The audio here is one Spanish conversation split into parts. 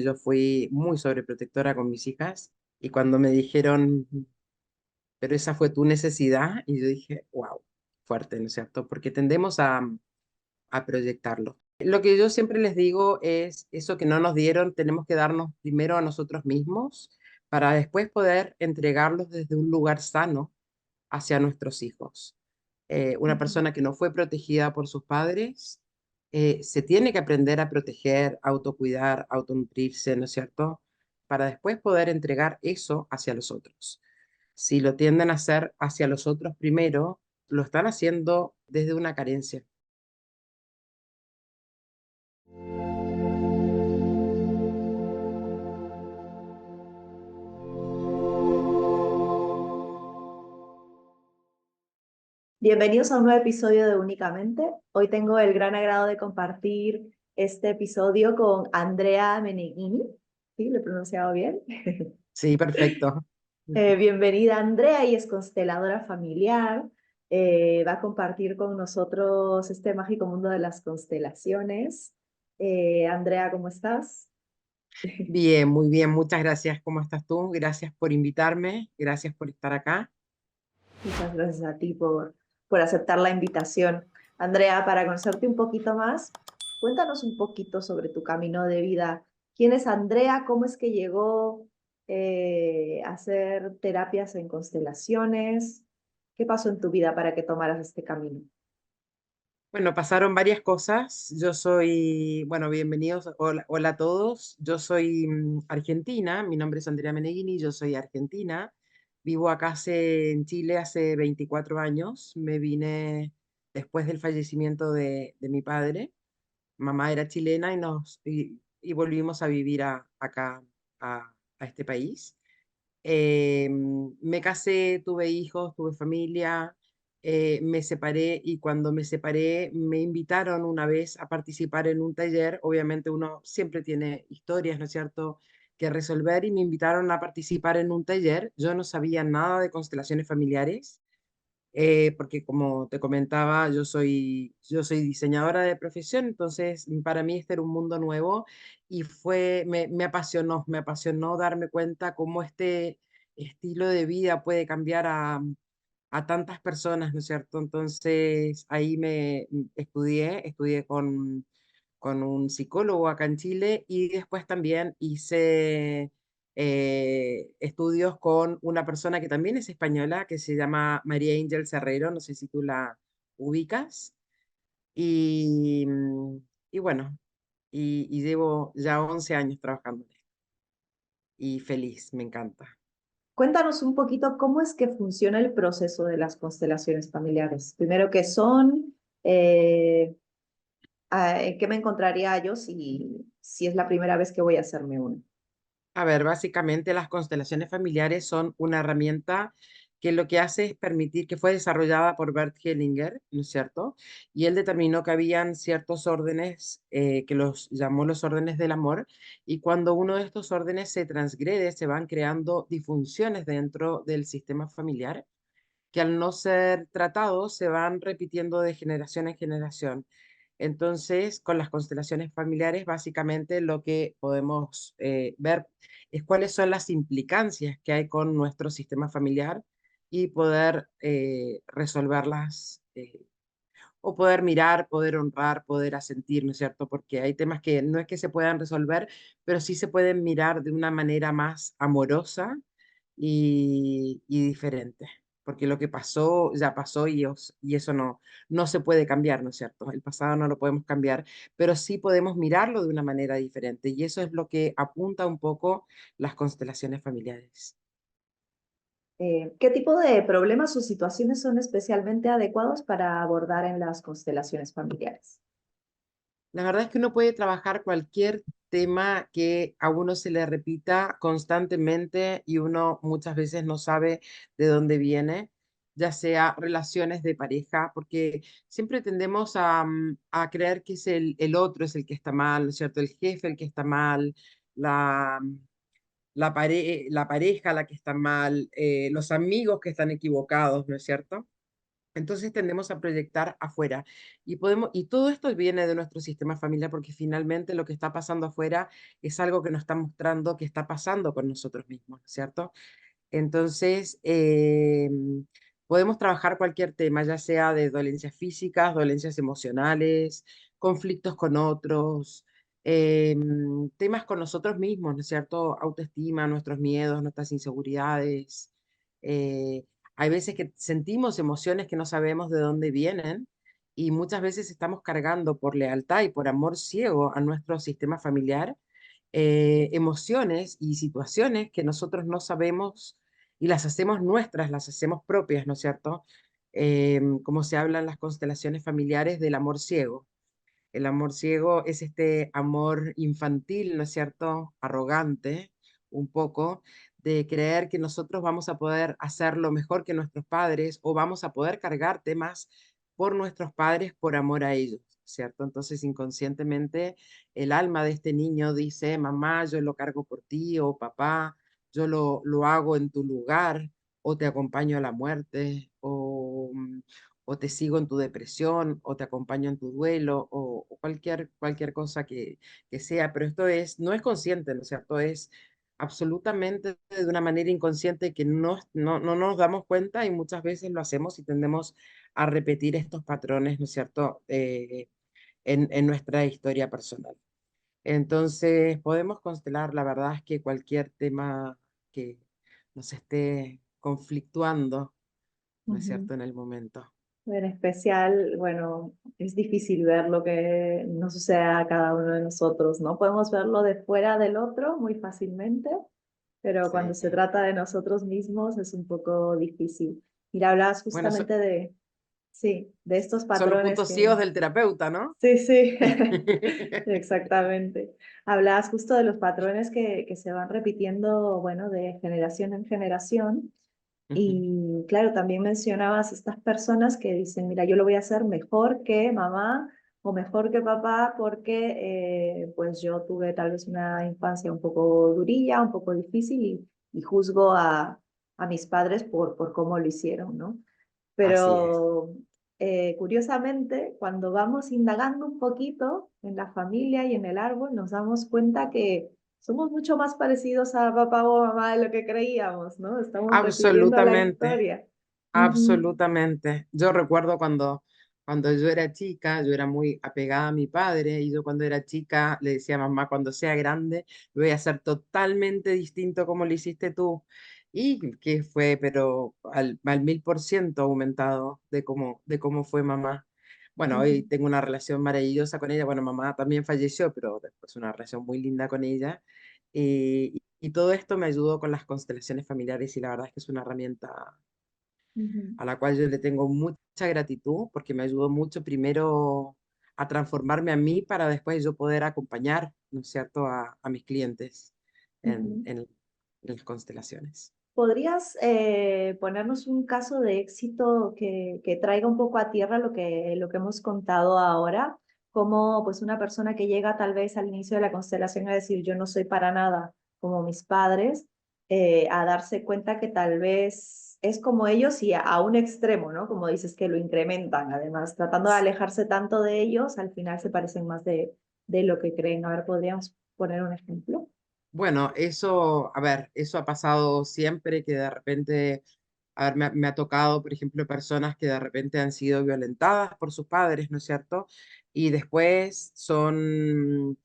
Yo fui muy sobreprotectora con mis hijas y cuando me dijeron, pero esa fue tu necesidad, y yo dije, wow, fuerte, ¿no es cierto? Porque tendemos a proyectarlo. Lo que yo siempre les digo es, eso que no nos dieron, tenemos que darnos primero a nosotros mismos para después poder entregarlos desde un lugar sano hacia nuestros hijos. Una Ujú. persona que no fue protegida por sus padres se tiene que aprender a proteger, autocuidar, autonutrirse, ¿no es cierto? Para después poder entregar eso hacia los otros. Si lo tienden a hacer hacia los otros primero, lo están haciendo desde una carencia. Bienvenidos a un nuevo episodio de Únicamente. Hoy tengo el gran agrado de compartir este episodio con Andrea Meneghini. ¿Sí? ¿Lo he pronunciado bien? Sí, perfecto. Bienvenida Andrea, y es consteladora familiar. Va a compartir con nosotros este mágico mundo de las constelaciones. Andrea, ¿cómo estás? Bien, muy bien. Muchas gracias. ¿Cómo estás tú? Gracias por invitarme. Gracias por estar acá. Muchas gracias a ti por aceptar la invitación. Andrea, para conocerte un poquito más, cuéntanos un poquito sobre tu camino de vida. ¿Quién es Andrea? ¿Cómo es que llegó a hacer terapias en constelaciones? ¿Qué pasó en tu vida para que tomaras este camino? Bueno, pasaron varias cosas. Yo soy, bueno, bienvenidos, hola, hola a todos. Yo soy argentina, mi nombre es Andrea Meneghini, yo soy argentina. Vivo acá en Chile hace 24 años. Me vine después del fallecimiento de mi padre. Mamá era chilena y volvimos a vivir acá, a este país. Me casé, tuve hijos, tuve familia, me separé y cuando me separé me invitaron una vez a participar en un taller. Obviamente uno siempre tiene historias, ¿no es cierto?, que resolver, y me invitaron a participar en un taller. Yo no sabía nada de constelaciones familiares, porque como te comentaba, yo soy diseñadora de profesión, entonces para mí este era un mundo nuevo y me apasionó darme cuenta cómo este estilo de vida puede cambiar a tantas personas, ¿no es cierto? Entonces ahí estudié con un psicólogo acá en Chile y después también hice estudios con una persona que también es española, que se llama María Ángel Herrero, no sé si tú la ubicas. Y, y bueno, y llevo ya 11 años trabajando en esto y feliz, me encanta. Cuéntanos un poquito cómo es que funciona el proceso de las constelaciones familiares. Primero, ¿qué son? ¿En qué me encontraría yo si es la primera vez que voy a hacerme una? A ver, básicamente las constelaciones familiares son una herramienta que lo que hace es permitir, que fue desarrollada por Bert Hellinger, ¿no es cierto? Y él determinó que habían ciertos órdenes que los llamó los órdenes del amor, y cuando uno de estos órdenes se transgrede, se van creando disfunciones dentro del sistema familiar que al no ser tratados se van repitiendo de generación en generación. Entonces, con las constelaciones familiares, básicamente lo que podemos ver es cuáles son las implicancias que hay con nuestro sistema familiar y poder resolverlas, o poder mirar, poder honrar, poder asentir, ¿no es cierto? Porque hay temas que no es que se puedan resolver, pero sí se pueden mirar de una manera más amorosa y diferente. Porque lo que pasó ya pasó y eso no se puede cambiar, ¿no es cierto? El pasado no lo podemos cambiar, pero sí podemos mirarlo de una manera diferente. Y eso es lo que apunta un poco las constelaciones familiares. ¿Qué tipo de problemas o situaciones son especialmente adecuados para abordar en las constelaciones familiares? La verdad es que uno puede trabajar cualquier tema que a uno se le repita constantemente y uno muchas veces no sabe de dónde viene, ya sea relaciones de pareja, porque siempre tendemos a creer que es el otro es el que está mal, ¿no es cierto? El jefe el que está mal, la, la pareja la que está mal, los amigos que están equivocados, ¿no es cierto? Entonces tendemos a proyectar afuera y todo esto viene de nuestro sistema familiar porque finalmente lo que está pasando afuera es algo que nos está mostrando que está pasando con nosotros mismos, ¿cierto? Entonces, podemos trabajar cualquier tema, ya sea de dolencias físicas, dolencias emocionales, conflictos con otros, temas con nosotros mismos, ¿no es cierto? Autoestima, nuestros miedos, nuestras inseguridades. eh, Hay veces que sentimos emociones que no sabemos de dónde vienen y muchas veces estamos cargando por lealtad y por amor ciego a nuestro sistema familiar emociones y situaciones que nosotros no sabemos y las hacemos nuestras, las hacemos propias, ¿no es cierto? Como se habla en las constelaciones familiares del amor ciego. El amor ciego es este amor infantil, ¿no es cierto? Arrogante, un poco, de creer que nosotros vamos a poder hacerlo mejor que nuestros padres o vamos a poder cargar temas por nuestros padres por amor a ellos, ¿cierto? Entonces, inconscientemente, el alma de este niño dice, mamá, yo lo cargo por ti, o papá, yo lo hago en tu lugar, o te acompaño a la muerte, o te sigo en tu depresión, o te acompaño en tu duelo, o cualquier cosa que sea, pero esto es, no es consciente, ¿no es cierto? Es absolutamente de una manera inconsciente que no nos damos cuenta y muchas veces lo hacemos y tendemos a repetir estos patrones, ¿no es cierto? En nuestra historia personal. Entonces, podemos constelar, la verdad es que cualquier tema que nos esté conflictuando, ¿no es Ujú. cierto?, en el momento. En especial, bueno, es difícil ver lo que nos sucede a cada uno de nosotros, ¿no? Podemos verlo de fuera del otro muy fácilmente, pero cuando Sí. se trata de nosotros mismos es un poco difícil. Mira, hablabas Bueno, justamente de, sí, de estos son los patrones puntos que, ciegos del terapeuta, ¿no? sí, sí, exactamente. Hablabas justo de los patrones que se van repitiendo, bueno, de generación en generación. Ujú. Y claro, también mencionabas estas personas que dicen, mira, yo lo voy a hacer mejor que mamá o mejor que papá porque pues yo tuve tal vez una infancia un poco durilla, un poco difícil y juzgo a mis padres por cómo lo hicieron, ¿no? Así es. Pero curiosamente, cuando vamos indagando un poquito en la familia y en el árbol, nos damos cuenta que somos mucho más parecidos a papá o mamá de lo que creíamos, ¿no? Estamos repitiendo la Absolutamente, historia. Ujú, absolutamente. Yo recuerdo cuando yo era chica, yo era muy apegada a mi padre y yo cuando era chica le decía a mamá, cuando sea grande, lo voy a hacer totalmente distinto como lo hiciste tú. Y que fue, pero al 1000% aumentado de cómo fue mamá. Bueno, ujú, hoy tengo una relación maravillosa con ella. Bueno, mamá también falleció, pero después una relación muy linda con ella. Y todo esto me ayudó con las constelaciones familiares y la verdad es que es una herramienta ujú, a la cual yo le tengo mucha gratitud porque me ayudó mucho primero a transformarme a mí para después yo poder acompañar, ¿no es cierto?, a mis clientes en, ujú. en, en las constelaciones. ¿Podrías ponernos un caso de éxito que traiga un poco a tierra lo que hemos contado ahora? Como pues una persona que llega tal vez al inicio de la constelación a decir yo no soy para nada como mis padres, a darse cuenta que tal vez es como ellos y a un extremo, ¿no? Como dices que lo incrementan, además, tratando de alejarse tanto de ellos, al final se parecen más de lo que creen. A ver, ¿podríamos poner un ejemplo? Bueno, eso, a ver, eso ha pasado siempre que de repente, a ver, me ha tocado, por ejemplo, personas que de repente han sido violentadas por sus padres, ¿no es cierto? Y después son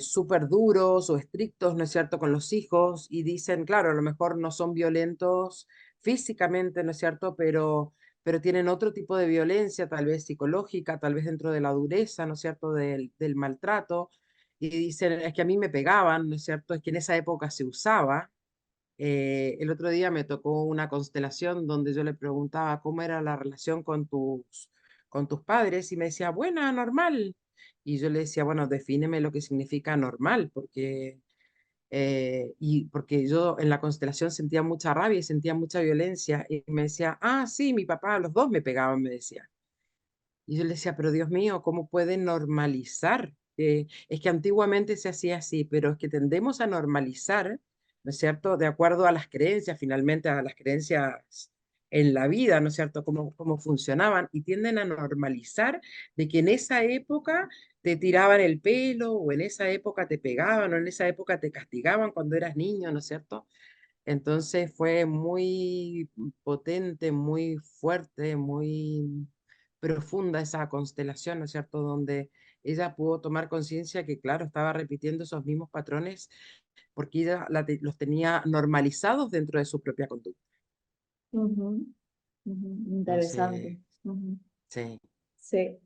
súper duros o estrictos, ¿no es cierto?, con los hijos y dicen, claro, a lo mejor no son violentos físicamente, ¿no es cierto?, pero tienen otro tipo de violencia, tal vez psicológica, tal vez dentro de la dureza, ¿no es cierto?, del maltrato y dicen, es que a mí me pegaban, ¿no es cierto? Es que en esa época se usaba. El otro día me tocó una constelación donde yo le preguntaba cómo era la relación con tus padres y me decía, buena, normal. Y yo le decía, bueno, defíneme lo que significa normal, porque yo en la constelación sentía mucha rabia y sentía mucha violencia. Y me decía, ah, sí, mi papá, los dos me pegaban, me decía. Y yo le decía, pero Dios mío, ¿cómo puede normalizar? Es que antiguamente se hacía así, pero es que tendemos a normalizar, ¿no es cierto? De acuerdo a las creencias, finalmente a las creencias en la vida, ¿no es cierto?, cómo funcionaban y tienden a normalizar de que en esa época te tiraban el pelo o en esa época te pegaban o en esa época te castigaban cuando eras niño, ¿no es cierto? Entonces fue muy potente, muy fuerte, muy profunda esa constelación, ¿no es cierto? Donde ella pudo tomar conciencia que, claro, estaba repitiendo esos mismos patrones porque ella los tenía normalizados dentro de su propia conducta. Ujú, ujú, interesante. Entonces, Ujú, sí. sí.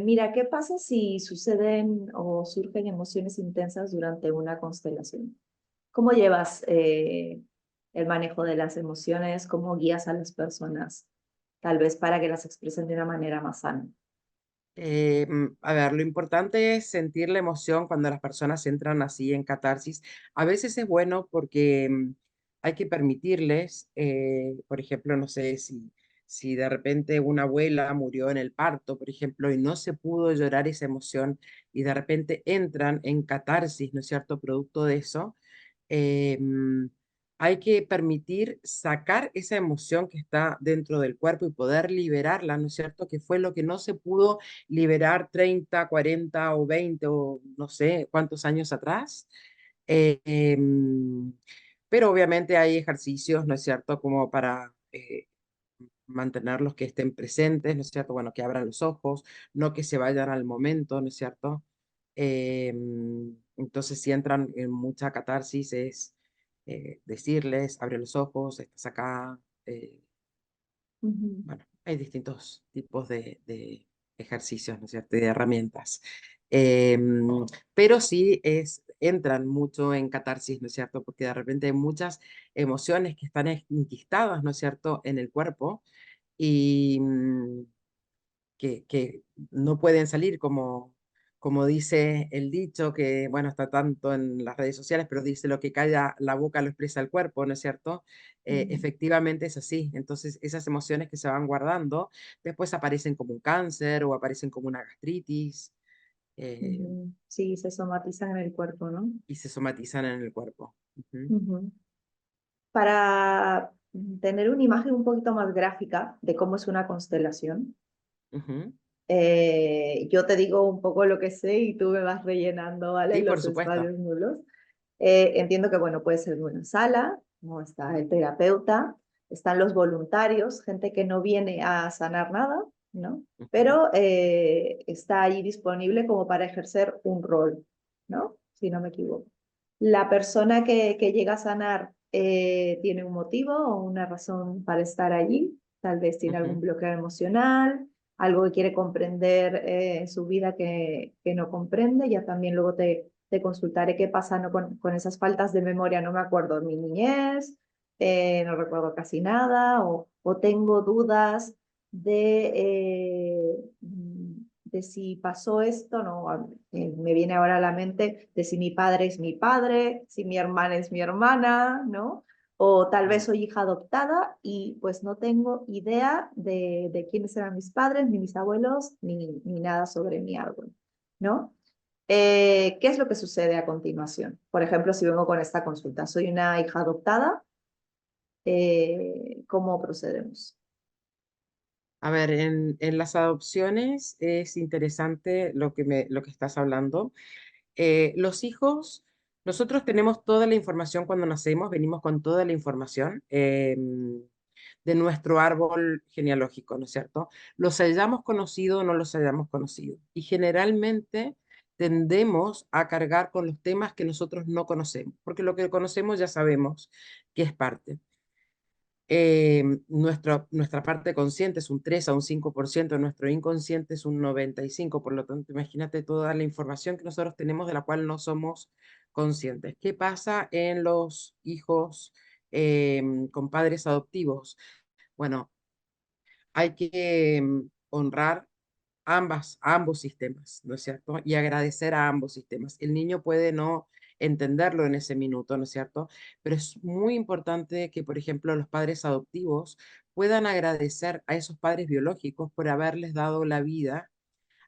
Mira, ¿qué pasa si suceden o surgen emociones intensas durante una constelación? ¿Cómo llevas el manejo de las emociones? ¿Cómo guías a las personas, tal vez para que las expresen de una manera más sana? A ver, lo importante es sentir la emoción cuando las personas entran así en catarsis. A veces es bueno porque hay que permitirles, por ejemplo, no sé si de repente una abuela murió en el parto, por ejemplo, y no se pudo llorar esa emoción y de repente entran en catarsis, ¿no es cierto?, producto de eso. eh, mm, Hay que permitir sacar esa emoción que está dentro del cuerpo y poder liberarla, ¿no es cierto?, que fue lo que no se pudo liberar 30, 40 o 20 o no sé cuántos años atrás. Eh, em, pero obviamente hay ejercicios, ¿no es cierto?, como para mantenerlos que estén presentes, ¿no es cierto? Bueno, que abran los ojos, no que se vayan al momento, ¿no es cierto? Entonces, si entran en mucha catarsis, es decirles, abre los ojos, estás acá. Ujú, Bueno, hay distintos tipos de ejercicios, ¿no es cierto? Y de herramientas. Pero sí entran mucho en catarsis, ¿no es cierto? Porque de repente hay muchas emociones que están enquistadas, ¿no es cierto?, en el cuerpo y que no pueden salir como dice el dicho, que bueno, está tanto en las redes sociales, pero dice lo que calla la boca lo expresa el cuerpo, ¿no es cierto? ujú, Efectivamente es así. Entonces, esas emociones que se van guardando, después aparecen como un cáncer o aparecen como una gastritis eh, ujú. Sí, se somatizan en el cuerpo, ¿no? y se somatizan en el cuerpo. Ujú, Ujú. Para tener una imagen un poquito más gráfica de cómo es una constelación, ujú. yo te digo un poco lo que sé y tú me vas rellenando, ¿vale? Sí, por Los supuesto. espacios nulos. Entiendo que, bueno, puede ser una sala, ¿no? Está el terapeuta, están los voluntarios, gente que no viene a sanar nada, ¿no? Ujú, Pero está allí disponible como para ejercer un rol, ¿no? Si no me equivoco. La persona que llega a sanar tiene un motivo o una razón para estar allí, tal vez tiene algún ujú, bloqueo emocional, algo que quiere comprender en su vida que no comprende, ya también luego te consultaré qué pasa, ¿no? Con esas faltas de memoria, no me acuerdo mi niñez, no recuerdo casi nada, o tengo dudas de si pasó esto, no, me viene ahora a la mente de si mi padre es mi padre, si mi hermana es mi hermana, ¿no? O tal vez mm. soy hija adoptada y pues no tengo idea de quiénes eran mis padres, ni mis abuelos, ni nada sobre mi árbol, ¿no? ¿Qué es lo que sucede a continuación? Por ejemplo, si vengo con esta consulta, soy una hija adoptada, ¿cómo procedemos? A ver, en las adopciones es interesante lo que estás hablando. Los hijos, nosotros tenemos toda la información cuando nacemos, venimos con toda la información de nuestro árbol genealógico, ¿no es cierto? Los hayamos conocido o no los hayamos conocido. Y generalmente tendemos a cargar con los temas que nosotros no conocemos, porque lo que conocemos ya sabemos que es parte. Nuestra parte consciente es un 3 a un 5%, nuestro inconsciente es un 95%, por lo tanto, imagínate toda la información que nosotros tenemos de la cual no somos conscientes. ¿Qué pasa en los hijos con padres adoptivos? Bueno, hay que honrar ambos sistemas, ¿no es cierto? Y agradecer a ambos sistemas. El niño puede no entenderlo en ese minuto, ¿no es cierto? Pero es muy importante que, por ejemplo, los padres adoptivos puedan agradecer a esos padres biológicos por haberles dado la vida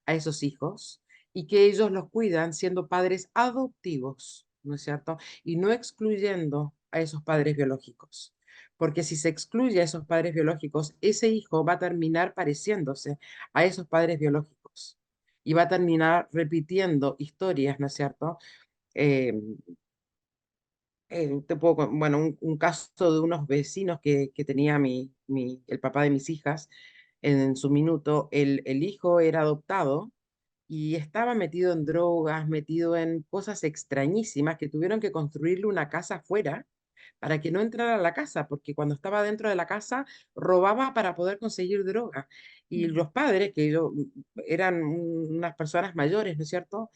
a esos hijos y que ellos los cuidan siendo padres adoptivos, ¿no es cierto? Y no excluyendo a esos padres biológicos. porque si se excluye a esos padres biológicos, ese hijo va a terminar pareciéndose a esos padres biológicos y va a terminar repitiendo historias, ¿no es cierto? Eh, bueno, un caso de unos vecinos que tenía el papá de mis hijas en su minuto, el hijo era adoptado y estaba metido en drogas, metido en cosas extrañísimas que tuvieron que construirle una casa afuera para que no entrara a la casa, porque cuando estaba dentro de la casa robaba para poder conseguir droga. Y Mm. los padres, eran unas personas mayores, ¿no es cierto?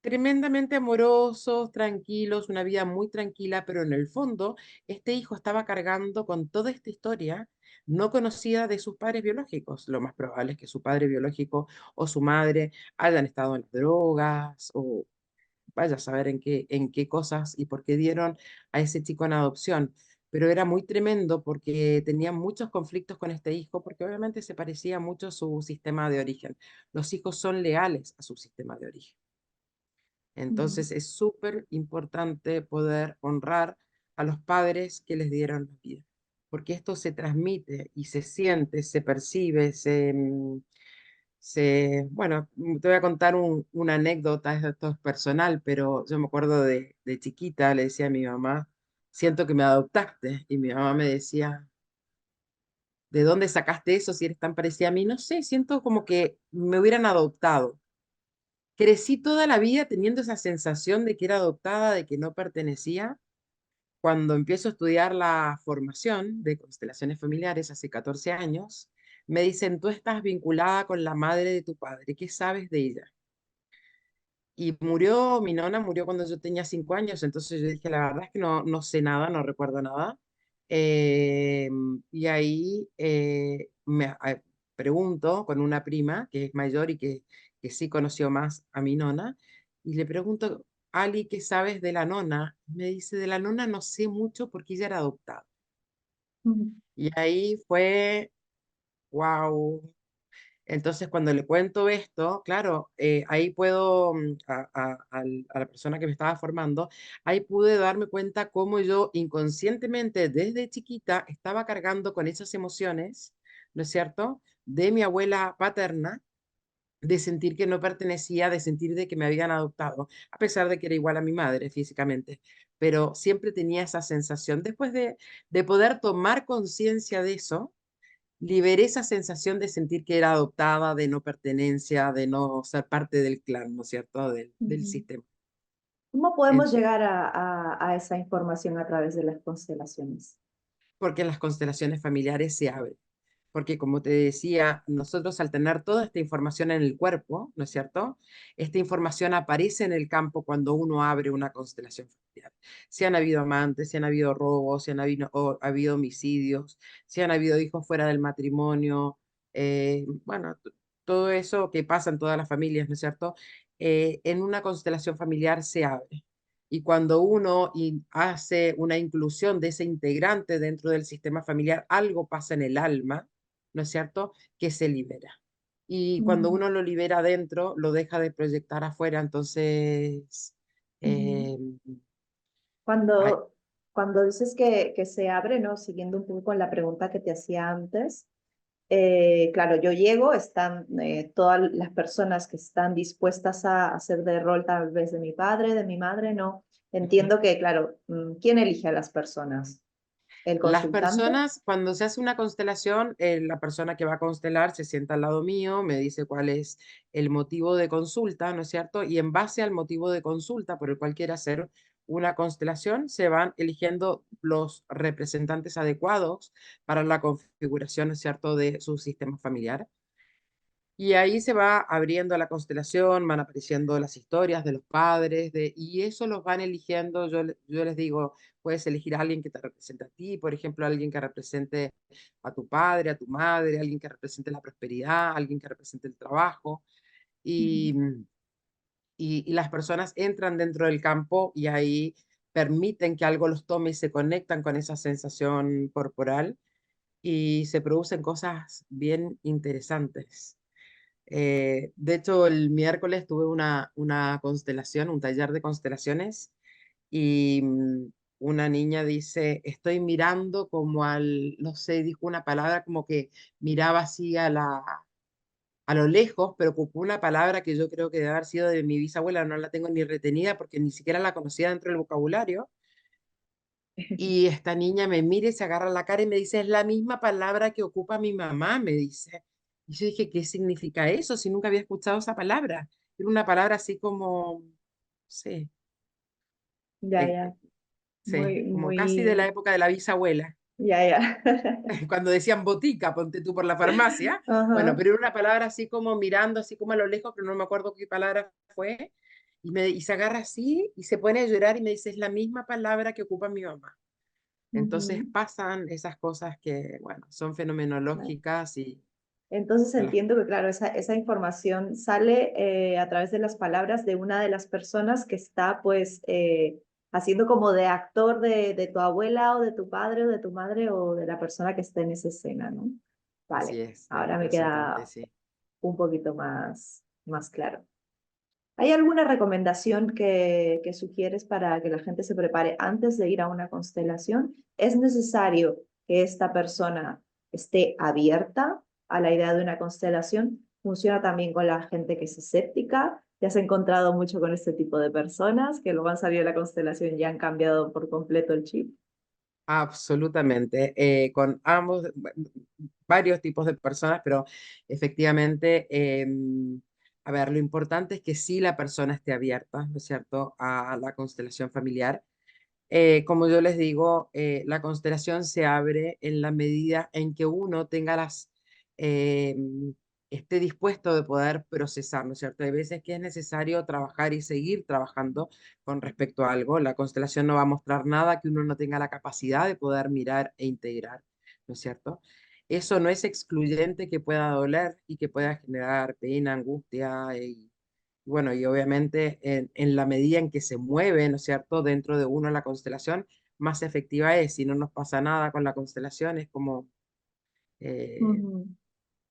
Tremendamente amorosos, tranquilos, una vida muy tranquila, pero en el fondo este hijo estaba cargando con toda esta historia no conocida de sus padres biológicos. Lo más probable es que su padre biológico o su madre hayan estado en las drogas o vaya a saber en qué cosas y por qué dieron a ese chico en adopción. Pero era muy tremendo porque tenía muchos conflictos con este hijo, porque obviamente se parecía mucho a su sistema de origen. Los hijos son leales a su sistema de origen. Mm. Entonces es súper importante poder honrar a los padres que les dieron la vida, porque esto se transmite y se siente, se percibe, bueno, te voy a contar una anécdota, esto es personal, pero yo me acuerdo de chiquita, le decía a mi mamá, siento que me adoptaste, y mi mamá me decía, ¿de dónde sacaste eso si eres tan parecida a mí? No sé, siento como que me hubieran adoptado. Crecí toda la vida teniendo esa sensación de que era adoptada, de que no pertenecía. Cuando empiezo a estudiar la formación de constelaciones familiares hace 14 años, me dicen, tú estás vinculada con la madre de tu padre, ¿qué sabes de ella? Y mi nona murió cuando yo tenía 5 años, entonces yo dije, la verdad es que no sé nada, no recuerdo nada. Y ahí pregunto con una prima que es mayor y que sí conoció más a mi nona, y le pregunto, Ali, ¿qué sabes de la nona? Me dice, de la nona no sé mucho porque ella era adoptada. Mm. Y ahí fue, wow. Entonces, cuando le cuento esto, claro, ahí puedo, a la persona que me estaba formando, ahí pude darme cuenta cómo yo inconscientemente desde chiquita estaba cargando con esas emociones, ¿no es cierto?, de mi abuela paterna, de sentir que no pertenecía, de sentir de que me habían adoptado, a pesar de que era igual a mi madre físicamente, pero siempre tenía esa sensación. Después de poder tomar conciencia de eso, liberé esa sensación de sentir que era adoptada, de no pertenencia, de no ser parte del clan, ¿no es cierto?, del Ujú. sistema. ¿Cómo podemos Entonces, llegar a esa información a través de las constelaciones? porque las constelaciones familiares se abren. Porque como te decía, nosotros al tener toda esta información en el cuerpo, ¿no es cierto? Esta información aparece en el campo cuando uno abre una constelación familiar. Si han habido amantes, si han habido robos, si han habido homicidios, si han habido hijos fuera del matrimonio, bueno, todo eso que pasa en todas las familias, ¿no es cierto? En una constelación familiar se abre. Y cuando uno hace una inclusión de ese integrante dentro del sistema familiar, algo pasa en el alma, ¿no es cierto?, que se libera. Y cuando Ujú. uno lo libera adentro, lo deja de proyectar afuera, entonces, Ujú. eh, ay, Cuando dices que se abre, ¿no? Siguiendo un poco con la pregunta que te hacía antes, claro, yo llego, están todas las personas que están dispuestas a hacer de rol tal vez de mi padre, de mi madre, ¿no? ujú. Entiendo que, claro, ¿quién elige a las personas? ¿El Las consultante? personas, cuando se hace una constelación, la persona que va a constelar se sienta al lado mío, me dice cuál es el motivo de consulta, ¿no es cierto? Y en base al motivo de consulta por el cual quiere hacer una constelación, se van eligiendo los representantes adecuados para la configuración, ¿no es cierto?, de su sistema familiar. Y ahí se va abriendo la constelación, van apareciendo las historias de los padres, y eso los van eligiendo. Yo les digo, puedes elegir a alguien que te represente a ti, por ejemplo, alguien que represente a tu padre, a tu madre, alguien que represente la prosperidad, alguien que represente el trabajo. Ujú. Y, y las personas entran dentro del campo y ahí permiten que algo los tome y se conectan con esa sensación corporal y se producen cosas bien interesantes. De hecho, el miércoles tuve una constelación, un taller de constelaciones, y una niña dice, estoy mirando como al, no sé, dijo una palabra como que miraba así a lo lejos, pero ocupó una palabra que yo creo que debe haber sido de mi bisabuela, no la tengo ni retenida porque ni siquiera la conocía dentro del vocabulario. Y esta niña me mira y se agarra la cara y me dice, es la misma palabra que ocupa mi mamá, me dice. Y yo dije, ¿qué significa eso? Si nunca había escuchado esa palabra. Era una palabra así como, sí, Ya, eh, ya, sí, muy, como casi de la muy, época de la bisabuela. ya, ya. Cuando decían botica, ponte tú por la farmacia. Bueno, Ajá. pero era una palabra así como mirando, así como a lo lejos, pero no me acuerdo qué palabra fue. Y se agarra así y se pone a llorar y me dice, es la misma palabra que ocupa mi mamá. Entonces Ujú. pasan esas cosas que, bueno, son Claro. fenomenológicas y Entonces que las... entiendo que, claro, esa información sale a través de las palabras de una de las personas que está, pues, haciendo como de actor de tu abuela o de tu padre o de tu madre o de la persona que está en esa escena, ¿no? Así Vale, es, del ahora me representante, queda sí. un poquito más claro. ¿Hay alguna recomendación que sugieres para que la gente se prepare antes de ir a una constelación? ¿Es necesario que esta persona esté abierta a la idea de una constelación? ¿Funciona también con la gente que es escéptica? ¿Te has encontrado mucho con este tipo de personas que luego han salido de la constelación y han cambiado por completo el chip? Absolutamente, con ambos, varios tipos de personas, pero efectivamente, a ver, lo importante es que sí la persona esté abierta, ¿no es cierto?, a la constelación familiar. Como yo les digo, la constelación se abre en la medida en que uno tenga eh, esté dispuesto de poder procesar, ¿no es cierto? Hay veces que es necesario trabajar y seguir trabajando con respecto a algo. La constelación no va a mostrar nada que uno no tenga la capacidad de poder mirar e integrar, ¿no es cierto? Eso no es excluyente que pueda doler y que pueda generar pena, angustia y bueno, y obviamente en la medida en que se mueve, ¿no es cierto?, dentro de uno la constelación, más efectiva es. Si no nos pasa nada con la constelación, es como, eh, Ujú.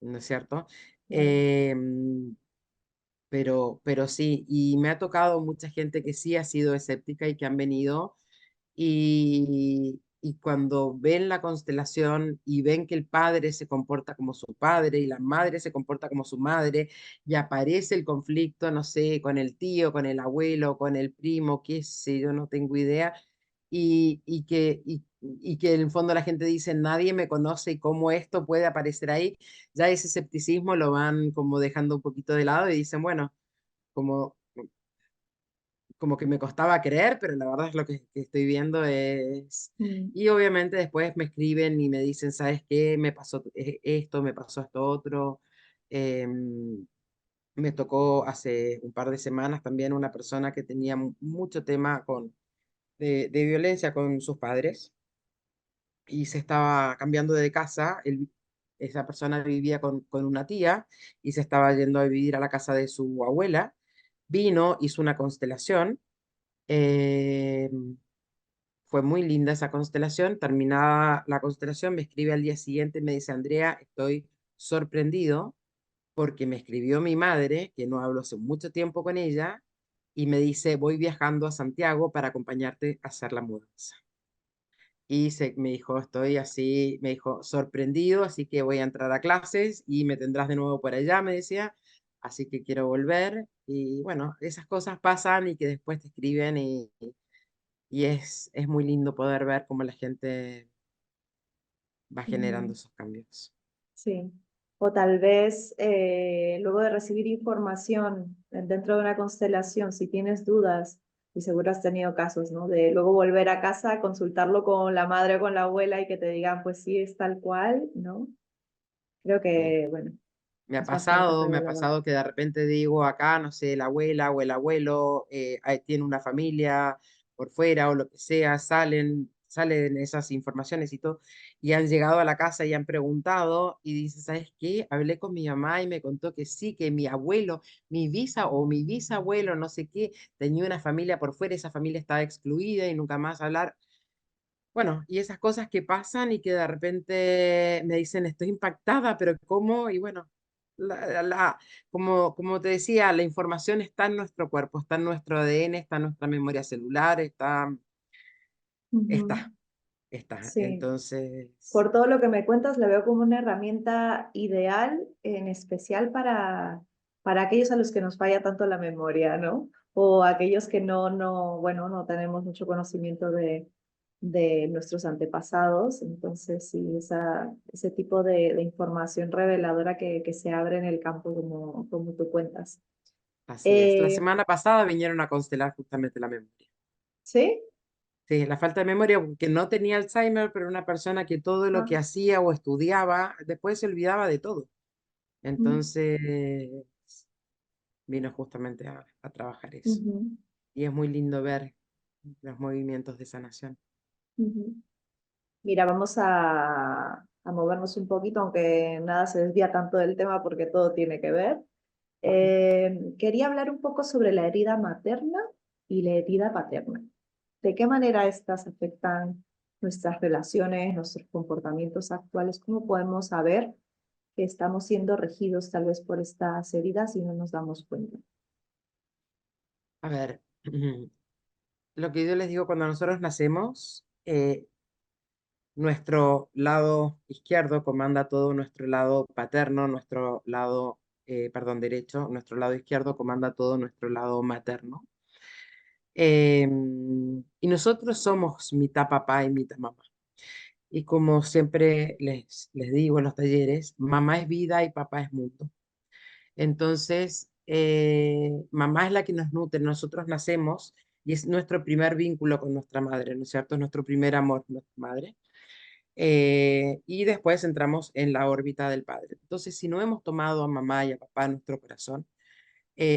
¿no es cierto? Claro. Em, pero sí, y me ha tocado mucha gente que sí ha sido escéptica y que han venido y cuando ven la constelación y ven que el padre se comporta como su padre y la madre se comporta como su madre y aparece el conflicto, no sé, con el tío, con el abuelo, con el primo, qué sé yo, no tengo idea, y que en el fondo la gente dice, nadie me conoce y cómo esto puede aparecer ahí, ya ese escepticismo lo van como dejando un poquito de lado y dicen, bueno, como como que me costaba creer, pero la verdad es lo que estoy viendo es... Mm. Y obviamente después me escriben y me dicen, ¿sabes qué? Me pasó esto, me pasó esto otro. Em, Me tocó hace un par de semanas también una persona que tenía mucho tema de violencia con sus padres y se estaba cambiando de casa. Esa persona vivía con una tía y se estaba yendo a vivir a la casa de su abuela. Vino, hizo una constelación. eh, Fue muy linda esa constelación. Terminada la constelación, me escribe al día siguiente y me dice, Andrea, estoy sorprendido porque me escribió mi madre, que no hablo hace mucho tiempo con ella, y me dice, voy viajando a Santiago para acompañarte a hacer la mudanza. Me dijo, estoy así, me dijo, sorprendido, así que voy a entrar a clases y me tendrás de nuevo por allá, me decía, así que quiero volver. Y bueno, esas cosas pasan y que después te escriben y es muy lindo poder ver cómo la gente va generando Mm. esos cambios. Sí. O tal vez luego de recibir información dentro de una constelación, si tienes dudas, y seguro has tenido casos, ¿no? De luego volver a casa, consultarlo con la madre o con la abuela y que te digan, pues sí, es tal cual, ¿no? Creo Sí. que, bueno, es bastante Me ha regular. pasado que de repente digo acá, no sé, la abuela o el abuelo tiene una familia por fuera o lo que sea, salen esas informaciones y todo, y han llegado a la casa y han preguntado y dice, ¿sabes qué? Hablé con mi mamá y me contó que sí, que mi abuelo, mi visa o mi bisabuelo, no sé qué, tenía una familia por fuera, esa familia estaba excluida y nunca más hablar. Bueno, y esas cosas que pasan y que de repente me dicen, estoy impactada, pero ¿cómo? Y bueno, como te decía, la información está en nuestro cuerpo, está en nuestro ADN, está en nuestra memoria celular, está, Ujú. está, está. Sí. Entonces, Por todo lo que me cuentas, la veo como una herramienta ideal, en especial para aquellos a los que nos falla tanto la memoria, ¿no? O aquellos que bueno, no tenemos mucho conocimiento de nuestros antepasados. Entonces, sí, ese tipo de información reveladora que se abre en el campo, como tú cuentas. así es. La Eh, semana pasada vinieron a constelar justamente la memoria. ¿Sí? Sí, la falta de memoria, porque no tenía Alzheimer, pero una persona que todo lo Ah, que hacía o estudiaba, después se olvidaba de todo. mm, Entonces, vino justamente a trabajar eso. ujú, Y es muy lindo ver los movimientos de sanación. ujú. Mira, vamos a movernos un poquito, aunque nada se desvía tanto del tema porque todo tiene que ver. Quería hablar un poco sobre la herida materna y la herida paterna. ¿De qué manera estas afectan nuestras relaciones, nuestros comportamientos actuales? ¿Cómo podemos saber que estamos siendo regidos tal vez por estas heridas y no nos damos cuenta? A ver, lo que yo les digo, cuando nosotros nacemos, nuestro lado izquierdo comanda todo nuestro lado paterno, nuestro lado, perdón, derecho, nuestro lado izquierdo comanda todo nuestro lado materno. Y nosotros somos mitad papá y mitad mamá. Y como siempre les digo en los talleres, mamá es vida y papá es mundo. Entonces, mamá es la que nos nutre, nosotros nacemos y es nuestro primer vínculo con nuestra madre, ¿no es cierto? Es nuestro primer amor, nuestra madre. Y después entramos en la órbita del padre. Entonces, si no hemos tomado a mamá y a papá en nuestro corazón,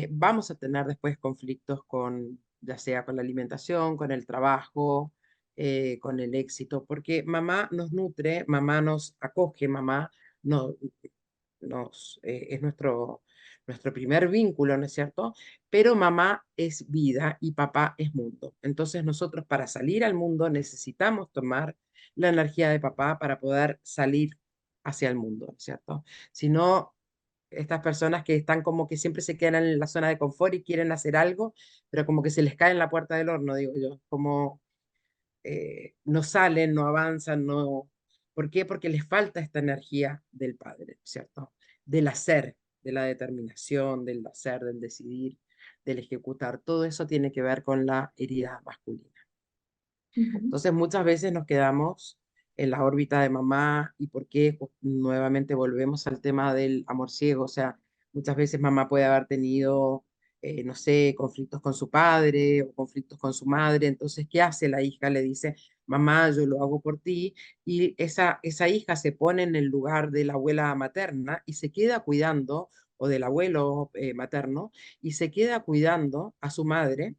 vamos a tener después conflictos con, ya sea con la alimentación, con el trabajo, con el éxito, porque mamá nos nutre, mamá nos acoge, mamá no, es nuestro primer vínculo, ¿no es cierto? Pero mamá es vida y papá es mundo. Entonces nosotros para salir al mundo necesitamos tomar la energía de papá para poder salir hacia el mundo, ¿no es cierto? Si no, estas personas que están como que siempre se quedan en la zona de confort y quieren hacer algo, pero como que se les cae en la puerta del horno, digo yo, como no salen, no avanzan, no. ¿Por qué? Porque les falta esta energía del padre, ¿cierto? Del hacer, de la determinación, del hacer, del decidir, del ejecutar. Todo eso tiene que ver con la herida masculina. Ujú, Entonces muchas veces nos quedamos en la órbita de mamá y por qué pues, nuevamente volvemos al tema del amor ciego. O sea, muchas veces mamá puede haber tenido, no sé, conflictos con su padre o conflictos con su madre. Entonces, ¿qué hace la hija? Le dice, mamá, yo lo hago por ti. Y esa hija se pone en el lugar de la abuela materna y se queda cuidando, o del abuelo materno, y se queda cuidando a su madre,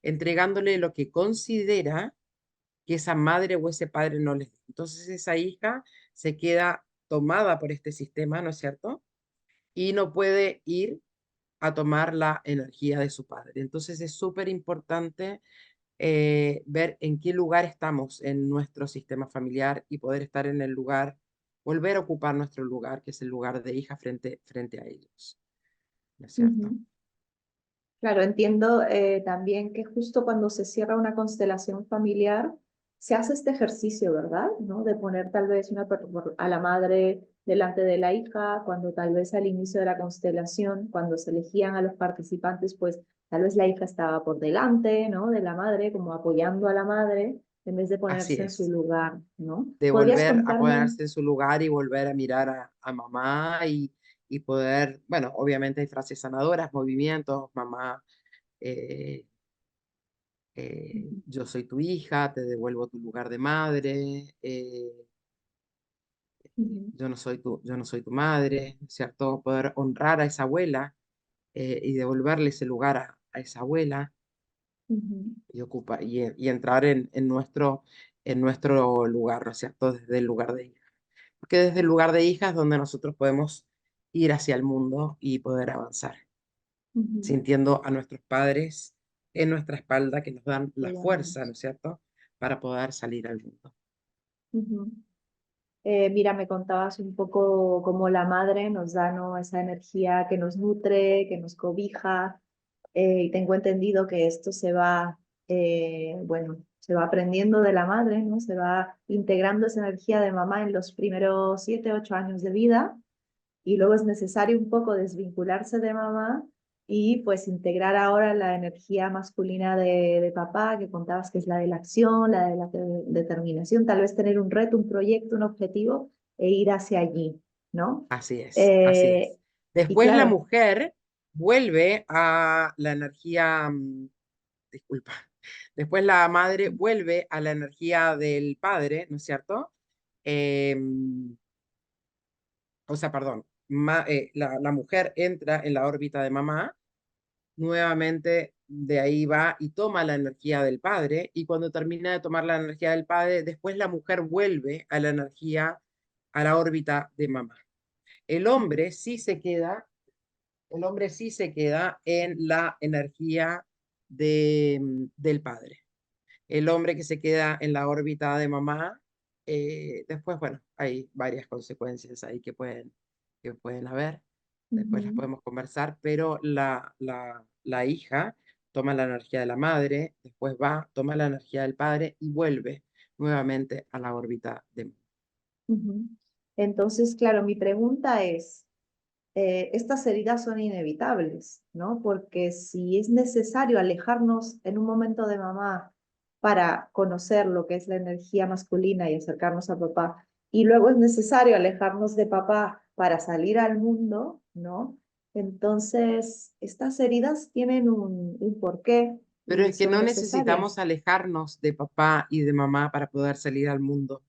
entregándole lo que considera que esa madre o ese padre no les dé. Entonces esa hija se queda tomada por este sistema, ¿no es cierto? Y no puede ir a tomar la energía de su padre. Entonces es súper importante ver en qué lugar estamos en nuestro sistema familiar y poder estar en el lugar, volver a ocupar nuestro lugar, que es el lugar de hija frente a ellos, ¿no es cierto? ujú. Claro, entiendo también que justo cuando se cierra una constelación familiar, se hace este ejercicio, ¿verdad? ¿No? De poner tal vez a la madre delante de la hija, cuando tal vez al inicio de la constelación, cuando se elegían a los participantes, pues tal vez la hija estaba por delante, ¿no? De la madre, como apoyando a la madre, en vez de Así ponerse en su es, lugar, ¿no? de ¿Podrías volver a contarme? ponerse en su lugar y volver a mirar a mamá y poder, bueno, obviamente hay frases sanadoras, movimientos, mamá, eh, Ujú, yo soy tu hija, te devuelvo tu lugar de madre, ujú, yo no soy tu madre, ¿cierto? Poder honrar a esa abuela y devolverle ese lugar a esa abuela ujú, y entrar en nuestro lugar, ¿no es cierto? Desde el lugar de hija. Porque desde el lugar de hija es donde nosotros podemos ir hacia el mundo y poder avanzar, ujú. sintiendo a nuestros padres en nuestra espalda que nos dan la fuerza, ¿no Apoyándonos. es cierto?, para poder salir al mundo. Ujú. Mira, me contabas un poco cómo la madre nos da, ¿no? Esa energía que nos nutre, que nos cobija, y tengo entendido que esto se va bueno, se va aprendiendo de la madre, ¿no? Se va integrando esa energía de mamá en los primeros 7, 8 años de vida y luego es necesario un poco desvincularse de mamá y pues integrar ahora la energía masculina de papá, que contabas que es la de la acción, la de la determinación, tal vez tener un reto, un proyecto, un objetivo e ir hacia allí, ¿no? Así es, así Eh, es. y Después la claro, mujer vuelve a la energía, disculpa, después la madre vuelve a la energía del padre, ¿no es cierto? O sea, perdón, la mujer entra en la órbita de mamá, nuevamente de ahí va y toma la energía del padre, y cuando termina de tomar la energía del padre, después la mujer vuelve a la energía, a la órbita de mamá. El hombre sí se queda, el hombre sí se queda en la energía del padre. El hombre que se queda en la órbita de mamá, después, bueno, hay varias consecuencias ahí que pueden haber, después las ujú, podemos conversar, pero la hija toma la energía de la madre, después va, toma la energía del padre y vuelve nuevamente a la órbita de mamá. ujú. Entonces, claro, mi pregunta es, estas heridas son inevitables, ¿no? Porque si es necesario alejarnos en un momento de mamá para conocer lo que es la energía masculina y acercarnos a papá, y luego es necesario alejarnos de papá para salir al mundo, ¿no? Entonces, estas heridas tienen un porqué Pero y es que no son necesitamos necesarias. alejarnos de papá y de mamá para poder salir al mundo.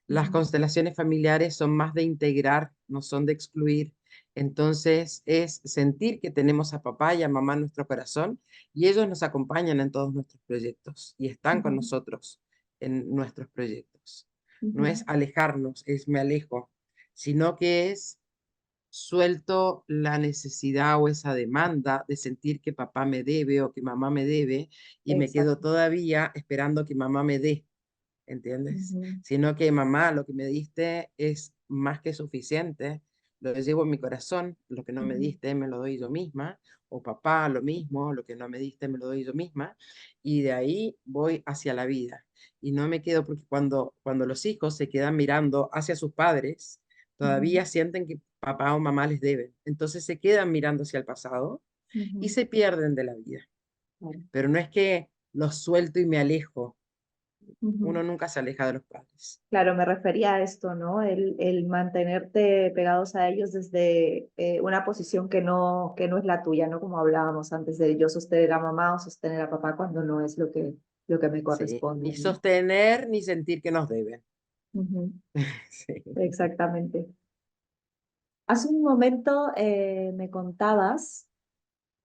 Las Ujú, constelaciones familiares son más de integrar, no son de excluir. Entonces es sentir que tenemos a papá y a mamá en nuestro corazón y ellos nos acompañan en todos nuestros proyectos y están con ujú, nosotros en nuestros proyectos. No ujú, es alejarnos, es me alejo, sino que es suelto la necesidad o esa demanda de sentir que papá me debe o que mamá me debe y me quedo exacto. todavía esperando que mamá me dé. ¿Entiendes? Ujú, Sino que mamá, lo que me diste es más que suficiente, lo llevo en mi corazón, lo que no me ujú, diste me lo doy yo misma, o papá, lo mismo, lo que no me diste me lo doy yo misma, y de ahí voy hacia la vida. Y no me quedo porque cuando los hijos se quedan mirando hacia sus padres, ujú, todavía sienten que papá o mamá les deben. Entonces se quedan mirando hacia el pasado y ujú, se pierden de la vida. claro. Pero no es que los suelto y me alejo, Ujú. uno nunca se aleja de los padres. Claro, me refería a esto, ¿no? El mantenerte pegados a ellos desde una posición que no es la tuya, ¿no? Como hablábamos antes de yo sostener a mamá o sostener a papá cuando no es lo que me Sí, corresponde, ni ¿no? sostener ni sentir que nos deben. Ujú, Sí. exactamente. Hace un momento me contabas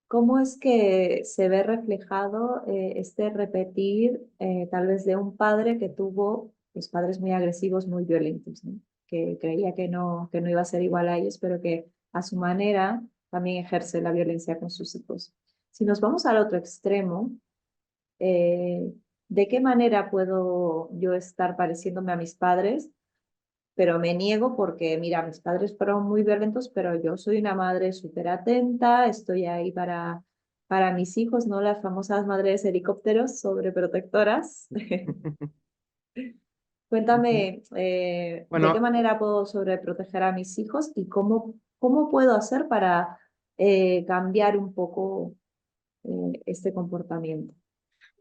cómo es que se ve reflejado este repetir tal vez de un padre que tuvo pues, padres muy agresivos, muy violentos, ¿no? Que creía que no iba a ser igual a ellos, pero que a su manera también ejerce la violencia con sus hijos. Si nos vamos al otro extremo, eh, ¿de qué manera puedo yo estar pareciéndome a mis padres? Pero me niego porque, mira, mis padres fueron muy violentos, pero yo soy una madre súper atenta, estoy ahí para mis hijos, ¿no? Las famosas madres helicópteros sobreprotectoras. Ujú. Cuéntame, ¿de qué Bueno, manera puedo sobreproteger a mis hijos y cómo puedo hacer para cambiar un poco este comportamiento?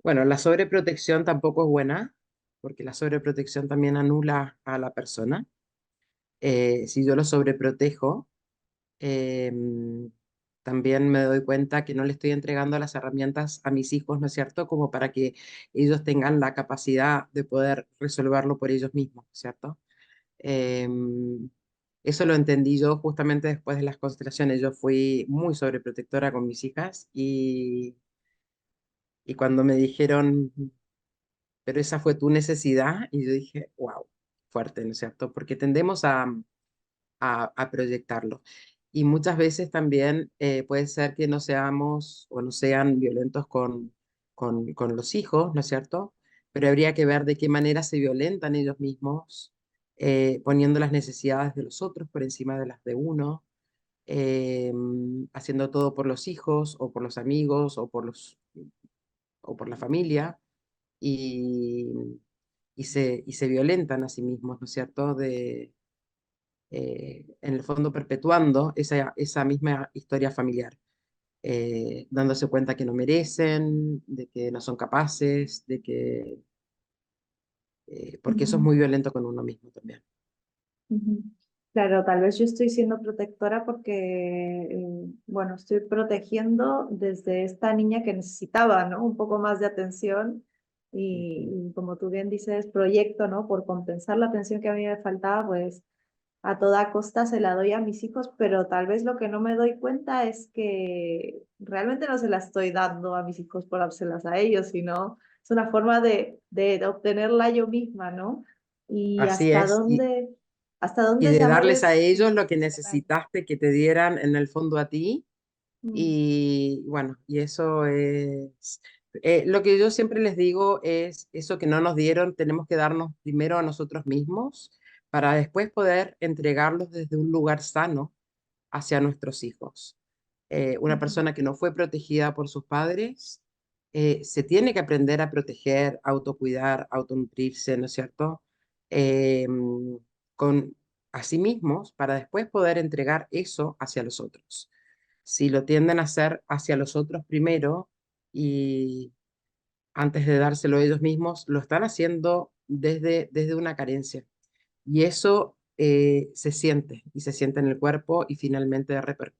bueno, la sobreprotección tampoco es buena, porque la sobreprotección también anula a la persona. Si yo lo sobreprotejo, también me doy cuenta que no le estoy entregando las herramientas a mis hijos, ¿no es cierto? Como para que ellos tengan la capacidad de poder resolverlo por ellos mismos, ¿cierto? Em, Eso lo entendí yo justamente después de las constelaciones. Yo fui muy sobreprotectora con mis hijas y cuando me dijeron, pero esa fue tu necesidad, y yo dije, wow, fuerte, ¿no es cierto? Porque tendemos a proyectarlo. Y muchas veces también puede ser que no seamos o no sean violentos con los hijos, ¿no es cierto? Pero habría que ver de qué manera se violentan ellos mismos, poniendo las necesidades de los otros por encima de las de uno, haciendo todo por los hijos o por los amigos o por los o por la familia y, y se violentan a sí mismos, ¿no es cierto? En el fondo perpetuando esa misma historia familiar, dándose cuenta que no merecen, de que no son capaces, porque eso es Ujú, muy violento con uno mismo también. ujú. Claro, tal vez yo estoy siendo protectora porque, bueno, estoy protegiendo desde esta niña que necesitaba, ¿no? Un poco más de atención Ujú. y como tú bien dices, proyecto, ¿no? Por compensar la atención que a mí me faltaba, pues a toda costa se la doy a mis hijos, pero tal vez lo que no me doy cuenta es que realmente no se la estoy dando a mis hijos por dárselas a ellos, sino es una forma de obtenerla yo misma, ¿no? Y Así es, hasta y dónde ese de amor darles a es ellos lo que incondicional. necesitaste que te dieran en el fondo a ti. Mm, Y bueno, y eso es, lo que yo siempre les digo es, eso que no nos dieron, tenemos que darnos primero a nosotros mismos para después poder entregarlos desde un lugar sano hacia nuestros hijos. Una ujú, persona que no fue protegida por sus padres, se tiene que aprender a proteger, autocuidar, autonutrirse, ¿no es cierto? Eh, con a sí mismos para después poder entregar eso hacia los otros. Si lo tienden a hacer hacia los otros primero y antes de dárselo ellos mismos, lo están haciendo desde una carencia. Y eso se siente, y se siente en el cuerpo y finalmente repercute.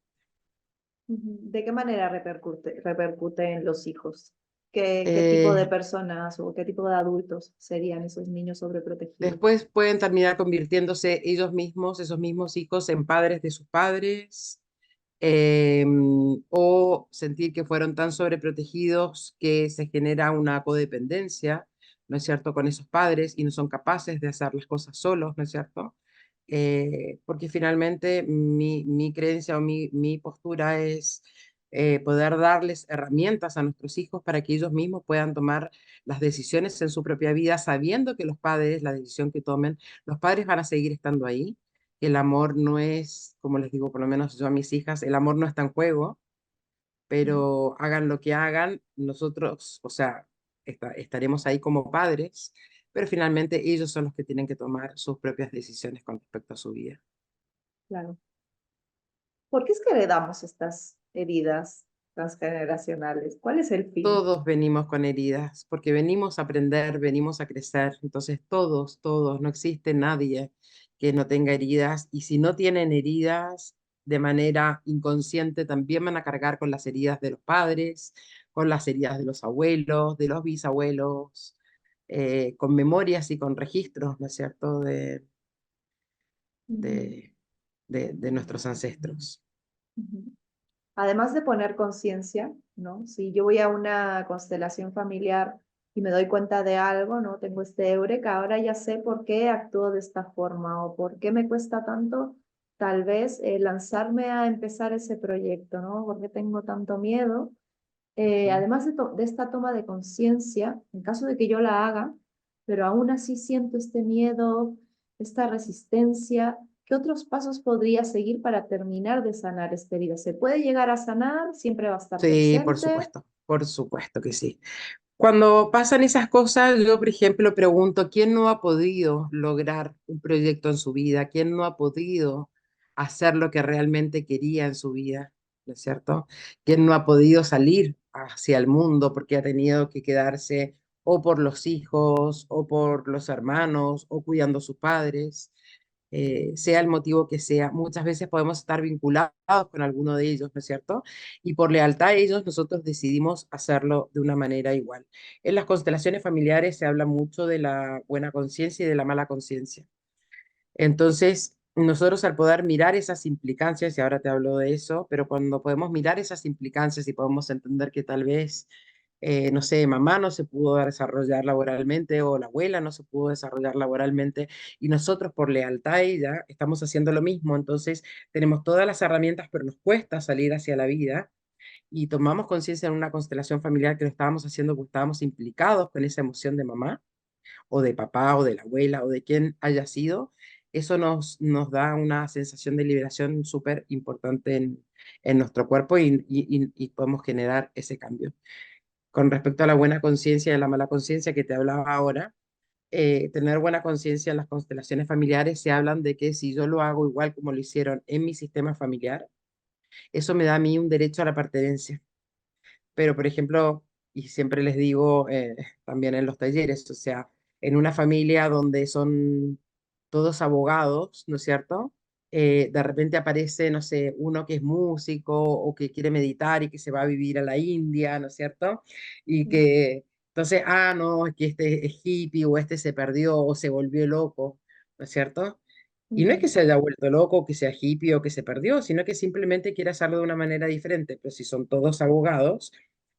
ujú. ¿De qué manera repercute en los hijos? Qué tipo de Eh, personas o qué tipo de adultos serían esos niños sobreprotegidos? Después pueden terminar convirtiéndose ellos mismos, esos mismos hijos, en padres de sus padres, o sentir que fueron tan sobreprotegidos que se genera una codependencia, ¿no es cierto?, con esos padres y no son capaces de hacer las cosas solos, ¿no es cierto? Porque finalmente mi creencia o mi postura es poder darles herramientas a nuestros hijos para que ellos mismos puedan tomar las decisiones en su propia vida, sabiendo que los padres, la decisión que tomen, los padres van a seguir estando ahí, que el amor no es, como les digo, por lo menos yo a mis hijas, el amor no está en juego, pero hagan lo que hagan, nosotros, o sea, estaremos ahí como padres, pero finalmente ellos son los que tienen que tomar sus propias decisiones con respecto a su vida. Claro. ¿Por qué es que heredamos estas heridas transgeneracionales? ¿Cuál es el fin? Todos venimos con heridas, porque venimos a aprender, venimos a crecer. Entonces, todos, no existe nadie que no tenga heridas. Y si no tienen heridas de manera inconsciente, también van a cargar con las heridas de los padres, con las heridas de los abuelos, de los bisabuelos, con memorias y con registros, ¿no es cierto?, Ujú, de, de nuestros ancestros. ujú. Además de poner conciencia, ¿no? Si yo voy a una constelación familiar y me doy cuenta de algo, ¿no? Tengo este eureka, ahora ya sé por qué actúo de esta forma o por qué me cuesta tanto tal vez lanzarme a empezar ese proyecto, ¿no? ¿Por qué tengo tanto miedo? Ujú. Además de esta toma de conciencia, en caso de que yo la haga, pero aún así siento este miedo, esta resistencia, ¿qué otros pasos podría seguir para terminar de sanar esta herida? ¿Se puede llegar a sanar? ¿Siempre va a estar Sí, presente? por supuesto que sí. Cuando pasan esas cosas, yo, por ejemplo, pregunto, ¿quién no ha podido lograr un proyecto en su vida? ¿Quién no ha podido hacer lo que realmente quería en su vida? ¿No es cierto? ¿Quién no ha podido salir hacia el mundo porque ha tenido que quedarse o por los hijos, o por los hermanos, o cuidando a sus padres? Sea el motivo que sea, muchas veces podemos estar vinculados con alguno de ellos, ¿no es cierto? Y por lealtad a ellos, nosotros decidimos hacerlo de una manera igual. En las constelaciones familiares se habla mucho de la buena conciencia y de la mala conciencia. Entonces, nosotros al poder mirar esas implicancias, y ahora te hablo de eso, pero cuando podemos mirar esas implicancias y podemos entender que tal vez, no sé, mamá no se pudo desarrollar laboralmente o la abuela no se pudo desarrollar laboralmente y nosotros por lealtad a ella estamos haciendo lo mismo, entonces tenemos todas las herramientas, pero nos cuesta salir hacia la vida y tomamos conciencia en una constelación familiar que lo estábamos haciendo porque estábamos implicados con esa emoción de mamá o de papá o de la abuela o de quien haya sido, eso nos da una sensación de liberación súper importante en nuestro cuerpo y podemos generar ese cambio. con respecto a la buena conciencia y a la mala conciencia que te hablaba ahora. Tener buena conciencia en las constelaciones familiares se hablan de que si yo lo hago igual como lo hicieron en mi sistema familiar, eso me da a mí un derecho a la pertenencia. Pero, por ejemplo, y siempre les digo también en los talleres, o sea, en una familia donde son todos abogados, ¿no es cierto? De repente aparece, no sé, uno que es músico o que quiere meditar y que se va a vivir a la India, ¿no es cierto? Y Mm, que entonces, no, es que este es hippie o este se perdió o se volvió loco, ¿no es cierto? Y no es que ujú, se haya vuelto loco, que sea hippie o que se perdió, sino que simplemente quiere hacerlo de una manera diferente. Pero si son todos abogados,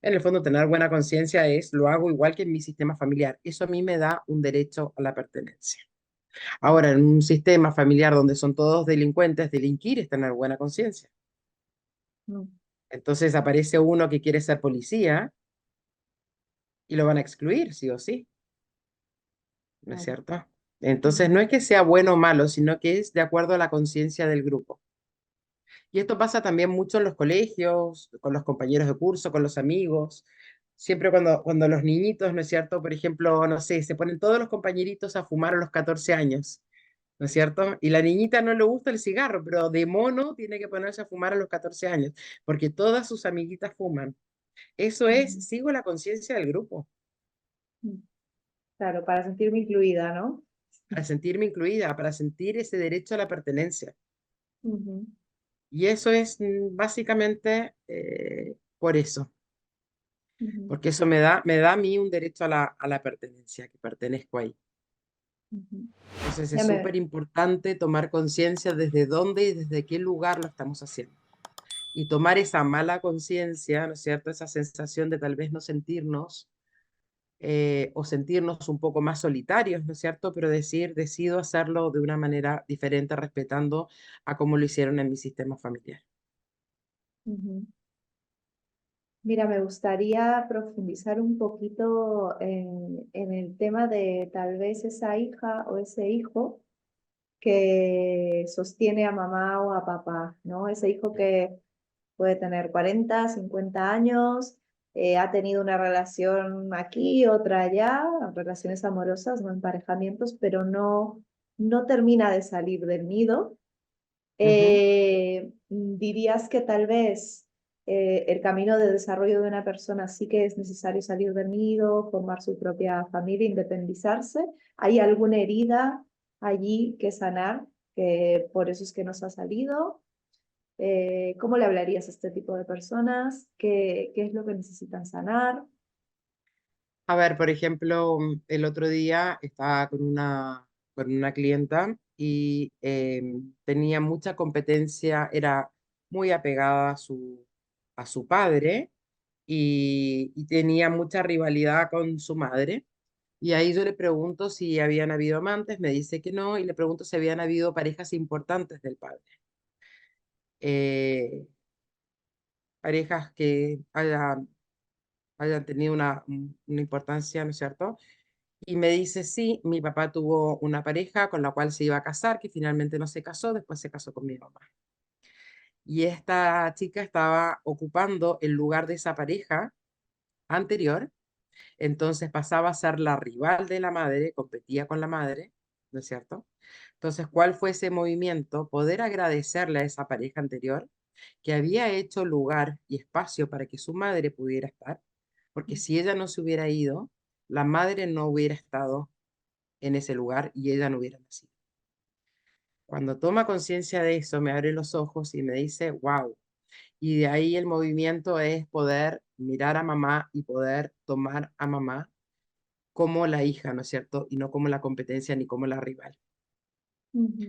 en el fondo tener buena conciencia es, lo hago igual que en mi sistema familiar. Eso a mí me da un derecho a la pertenencia. Ahora, en un sistema familiar donde son todos delincuentes, delinquir es tener buena conciencia. mm, Entonces aparece uno que quiere ser policía y lo van a excluir, sí o sí, ¿no es claro. cierto? Entonces Ujú, no es que sea bueno o malo, sino que es de acuerdo a la conciencia del grupo. Y esto pasa también mucho en los colegios, con los compañeros de curso, con los amigos. Siempre cuando los niñitos, ¿no es cierto? Por ejemplo, no sé, se ponen todos los compañeritos a fumar a los 14 años, ¿no es cierto? Y la niñita no le gusta el cigarro, pero de mono tiene que ponerse a fumar a los 14 años, porque todas sus amiguitas fuman. Eso es, ujú, sigo la conciencia del grupo, mm. Claro, para sentirme incluida, ¿no? para sentirme incluida, para sentir ese derecho a la pertenencia. Ujú, Y eso es básicamente por eso. ujú, Porque eso me da a mí un derecho a la pertenencia, que pertenezco ahí. ujú. Entonces Ya es me, súper importante tomar conciencia desde dónde y desde qué lugar lo estamos haciendo. Y tomar esa mala conciencia, ¿no es cierto? Esa sensación de tal vez no sentirnos o sentirnos un poco más solitarios, ¿no es cierto? Pero decir, decido hacerlo de una manera diferente, respetando a cómo lo hicieron en mi sistema familiar. ujú. Mira, me gustaría profundizar un poquito en el tema de tal vez esa hija o ese hijo que sostiene a mamá o a papá, ¿no? Ese hijo que puede tener 40, 50 años, ha tenido una relación aquí, otra allá, relaciones amorosas, no emparejamientos, pero no termina de salir del nido. Ujú. ¿Dirías que tal vez el camino de desarrollo de una persona sí que es necesario salir del nido, formar su propia familia, independizarse? ¿Hay alguna herida allí que sanar, que por eso es que nos ha salido? ¿Cómo le hablarías a este tipo de personas? ¿Qué es lo que necesitan sanar? A ver, por ejemplo, el otro día estaba con una clienta y tenía mucha competencia, era muy apegada a su padre y tenía mucha rivalidad con su madre. Y ahí yo le pregunto si habían habido amantes, me dice que no, y le pregunto si habían habido parejas importantes del padre. Eh, parejas que hayan tenido una importancia, ¿no es cierto? Y me dice, sí, mi papá tuvo una pareja con la cual se iba a casar, que finalmente no se casó, después se casó con mi mamá. Y esta chica estaba ocupando el lugar de esa pareja anterior, entonces pasaba a ser la rival de la madre, competía con la madre, ¿no es cierto? Entonces, ¿cuál fue ese movimiento? Poder agradecerle a esa pareja anterior que había hecho lugar y espacio para que su madre pudiera estar, porque si ella no se hubiera ido, la madre no hubiera estado en ese lugar y ella no hubiera nacido. Cuando toma conciencia de eso, me abre los ojos y me dice, wow. Y de ahí el movimiento es poder mirar a mamá y poder tomar a mamá como la hija, ¿no es cierto? Y no como la competencia ni como la rival. Ujú,